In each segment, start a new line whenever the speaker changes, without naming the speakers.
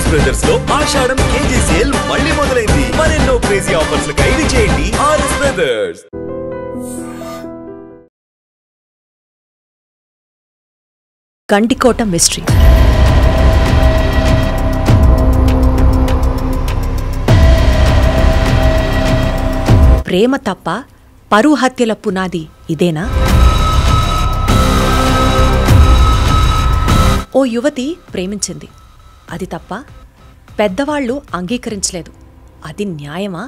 RS brothers లో ఆషాఢం KG sale మళ్ళీ మొదలైంది. మరెన్నో క్రేజీ ఆఫర్స్ లు ఖైదీ చేయండి ఆర్ఎస్ బ్రదర్స్.
గండికోట మిస్టరీ. ప్రేమ తప్ప పరువు హత్యల పునాది ఇదేనా? ఓ యువతి ప్రేమించింది, అది తప్ప పెద్దవాళ్లు అంగీకరించలేదు, అది న్యాయమా?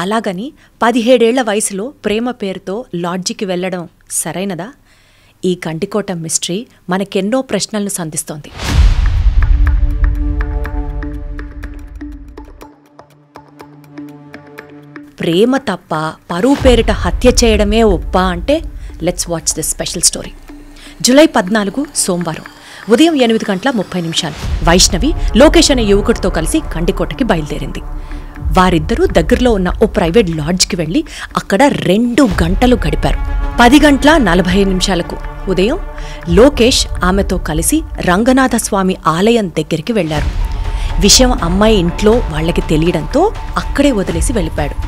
అలాగని 17 ఏళ్ల వయసులో ప్రేమ పేరుతో లాడ్జికి వెళ్లడం సరైనదా? ఈ గండికోట మిస్టరీ మనకెన్నో ప్రశ్నలను సంధిస్తోంది. ప్రేమ తప్ప పరువు పేరిట హత్య చేయడమే ఒప్ప అంటే let's watch this special story. July 14 సోమవారం ఉదయం 8:30 వైష్ణవి లోకేష్ అనే యువకుడితో కలిసి గండికోటకి బయలుదేరింది. వారిద్దరూ దగ్గరలో ఉన్న ఓ ప్రైవేట్ లాడ్జ్కి వెళ్లి అక్కడ 2 గంటలు గడిపారు. 10:45 ఉదయం లోకేష్ ఆమెతో కలిసి రంగనాథస్వామి ఆలయం దగ్గరికి వెళ్లారు. విషయం అమ్మాయి ఇంట్లో వాళ్లకి తెలియడంతో అక్కడే వదిలేసి వెళ్ళిపోయాడు.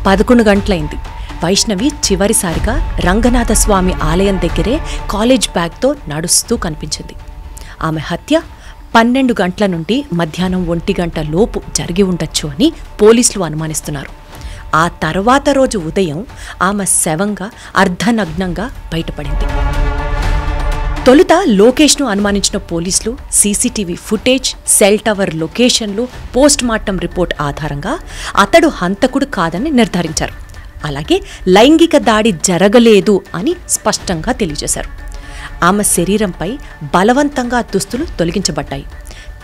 11 గంటలైంది. వైష్ణవి చివరిసారిగా రంగనాథస్వామి ఆలయం దగ్గరే కాలేజ్ బ్యాగ్తో నడుస్తూ కనిపించింది. ఆమె హత్య 12 గంటల నుండి మధ్యాహ్నం 1 గంట లోపు జరిగి ఉండొచ్చు అని పోలీసులు అనుమానిస్తున్నారు. ఆ తర్వాత రోజు ఉదయం ఆమె శవంగా అర్ధనగ్నంగా బయటపడింది. తొలుత లోకేష్ను అనుమానించిన పోలీసులు సీసీటీవీ ఫుటేజ్, సెల్ టవర్ లొకేషన్లు, పోస్ట్ మార్టం రిపోర్ట్ ఆధారంగా అతడు హంతకుడు కాదని నిర్ధారించారు. అలాగే లైంగిక దాడి జరగలేదు అని స్పష్టంగా తెలియజేశారు. ఆమె శరీరంపై బలవంతంగా దుస్తులు తొలగించబడ్డాయి.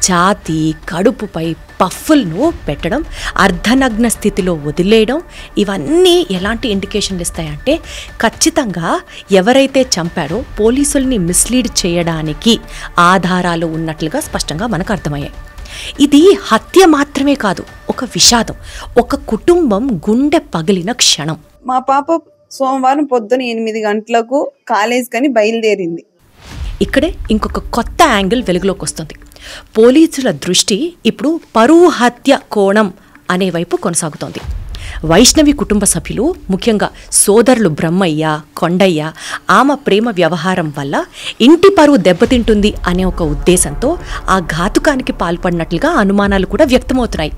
ఛాతీ, కడుపుపై పఫ్ఫుల్ను పెట్టడం, అర్ధనగ్న స్థితిలో వదిలేయడం, ఇవన్నీ ఎలాంటి ఇండికేషన్లు ఇస్తాయంటే ఖచ్చితంగా ఎవరైతే చంపారో పోలీసుల్ని మిస్లీడ్ చేయడానికి ఆధారాలు ఉన్నట్లుగా స్పష్టంగా మనకు అర్థమయ్యాయి. ఇది హత్య మాత్రమే కాదు, ఒక విషాదం, ఒక కుటుంబం గుండె పగిలిన క్షణం.
మా పాప సోమవారం పొద్దున 8 గంటలకు కాలేజ్ కని బయలుదేరింది.
ఇక్కడే ఇంకొక కొత్త యాంగిల్ వెలుగులోకి వస్తుంది. పోలీసుల దృష్టి ఇప్పుడు పరువు హత్య కోణం అనే వైపు కొనసాగుతోంది. వైష్ణవి కుటుంబ సభ్యులు, ముఖ్యంగా సోదరులు బ్రహ్మయ్య, కొండయ్య, ఆమె ప్రేమ వ్యవహారం వల్ల ఇంటి పరువు దెబ్బతింటుంది అనే ఒక ఉద్దేశంతో ఆ ఘాతుకానికి పాల్పడినట్లుగా అనుమానాలు కూడా వ్యక్తమవుతున్నాయి.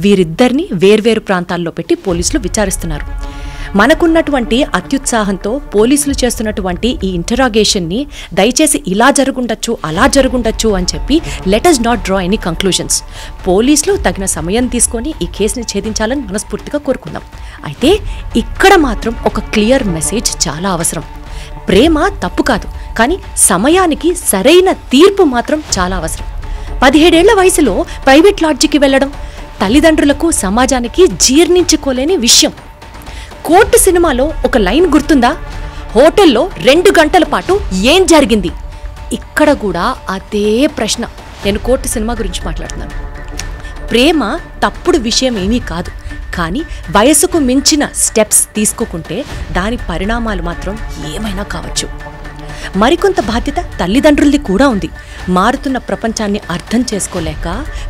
వీరిద్దరిని వేర్వేరు ప్రాంతాల్లో పెట్టి పోలీసులు విచారిస్తున్నారు. మనకున్నటువంటి అత్యుత్సాహంతో పోలీసులు చేస్తున్నటువంటి ఈ ఇంటరాగేషన్ని దయచేసి ఇలా జరుగుండొచ్చు, అలా జరుగుండొచ్చు అని చెప్పి let us not draw any conclusions. పోలీసులు తగిన సమయం తీసుకొని ఈ కేసుని ఛేదించాలని మనస్ఫూర్తిగా కోరుకుందాం. అయితే ఇక్కడ మాత్రం ఒక క్లియర్ మెసేజ్ చాలా అవసరం. ప్రేమ తప్పు కాదు, కానీ సమయానికి సరైన తీర్పు మాత్రం చాలా అవసరం. 17 ఏళ్ల వయసులో ప్రైవేట్ లాడ్జికి వెళ్లడం తల్లిదండ్రులకు, సమాజానికి జీర్ణించుకోలేని విషయం. కోర్టు సినిమాలో ఒక లైన్ గుర్తుందా? హోటల్లో 2 గంటల పాటు ఏం జరిగింది? ఇక్కడ కూడా అదే ప్రశ్న. నేను కోర్టు సినిమా గురించి మాట్లాడుతున్నాను. ప్రేమ తప్పుడు విషయం ఏమీ కాదు, కానీ వయసుకు మించిన స్టెప్స్ తీసుకోకుంటే దాని పరిణామాలు మాత్రం ఏమైనా కావచ్చు. మరికొంత బాధ్యత తల్లిదండ్రులది కూడా ఉంది. మారుతున్న ప్రపంచాన్ని అర్థం చేసుకోలేక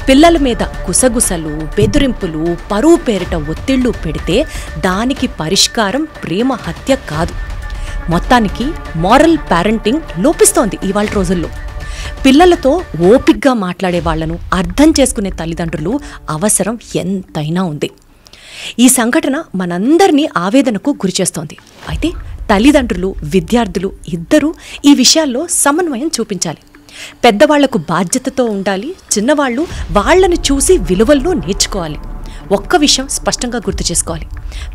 పిల్లల మీద గుసగుసలు, బెదిరింపులు, పరువు పేరిట ఒత్తిళ్లు పెడితే దానికి పరిష్కారం ప్రేమ హత్య కాదు. మొత్తానికి మారల్ పేరెంటింగ్ లోపిస్తోంది ఇవాళ రోజుల్లో. పిల్లలతో ఓపిగ్గా మాట్లాడే వాళ్లను అర్థం చేసుకునే తల్లిదండ్రులు అవసరం ఎంతైనా ఉంది. ఈ సంఘటన మనందరినీ ఆవేదనకు గురిచేస్తోంది. అయితే తల్లిదండ్రులు, విద్యార్థులు ఇద్దరూ ఈ విషయాల్లో సమన్వయం చూపించాలి. పెద్దవాళ్లకు బాధ్యతతో ఉండాలి, చిన్నవాళ్లు వాళ్లను చూసి విలువలను నేర్చుకోవాలి. ఒక్క విషయం స్పష్టంగా గుర్తు చేసుకోవాలి,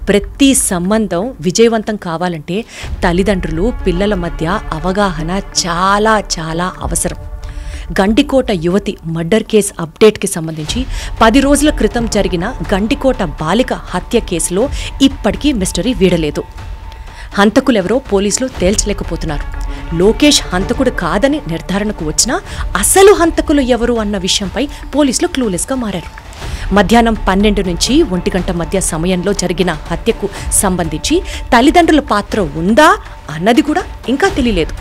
ప్రతి సంబంధం విజయవంతం కావాలంటే తల్లిదండ్రులు, పిల్లల మధ్య అవగాహన చాలా చాలా అవసరం. గండికోట యువతి మర్డర్ కేసు అప్డేట్కి సంబంధించి 10 రోజుల క్రితం జరిగిన గండికోట బాలిక హత్య కేసులో ఇప్పటికీ మిస్టరీ వీడలేదు. హంతకులెవరో పోలీసులు తేల్చలేకపోతున్నారు. లోకేష్ హంతకుడు కాదని నిర్ధారణకు వచ్చినా అసలు హంతకులు ఎవరు అన్న విషయంపై పోలీసులు క్లూలెస్గా మారారు. మధ్యాహ్నం 12 నుంచి 1 గంట మధ్య సమయంలో జరిగిన హత్యకు సంబంధించి తల్లిదండ్రుల పాత్ర ఉందా అన్నది కూడా ఇంకా తెలియలేదు.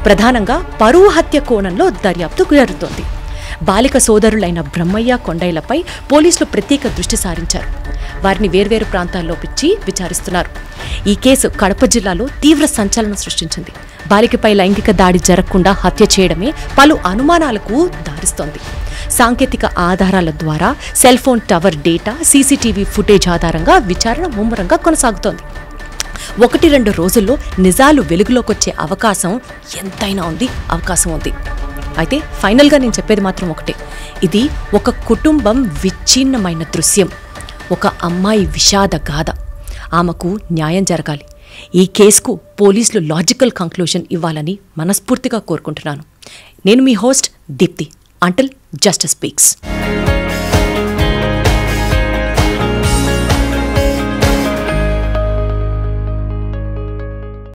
ప్రధానంగా పరువు హత్య కోణంలో దర్యాప్తు జరుగుతోంది. బాలిక సోదరులైన బ్రహ్మయ్య, కొండయ్యలపై పోలీసులు ప్రత్యేక దృష్టి సారించారు. వారిని వేర్వేరు ప్రాంతాల్లో పిచ్చి విచారిస్తున్నారు. ఈ కేసు కడప జిల్లాలో తీవ్ర సంచలనం సృష్టించింది. బాలికపై లైంగిక దాడి జరగకుండా హత్య చేయడమే పలు అనుమానాలకు దారిస్తోంది. సాంకేతిక ఆధారాల ద్వారా cell phone tower data, CCTV footage ఆధారంగా విచారణ ముమ్మరంగా కొనసాగుతోంది. 1-2 రోజుల్లో నిజాలు వెలుగులోకొచ్చే అవకాశం ఉంది. అయితే ఫైనల్గా నేను చెప్పేది మాత్రం ఒకటే, ఇది ఒక కుటుంబం విచ్ఛిన్నమైన దృశ్యం, ఒక అమ్మాయి విషాద గాథ. ఆమెకు న్యాయం జరగాలి. ఈ కేసుకు పోలీసులు లాజికల్ కంక్లూజన్ ఇవ్వాలని మనస్ఫూర్తిగా కోరుకుంటున్నాను. నేను మీ host Deepti. Until justice speaks.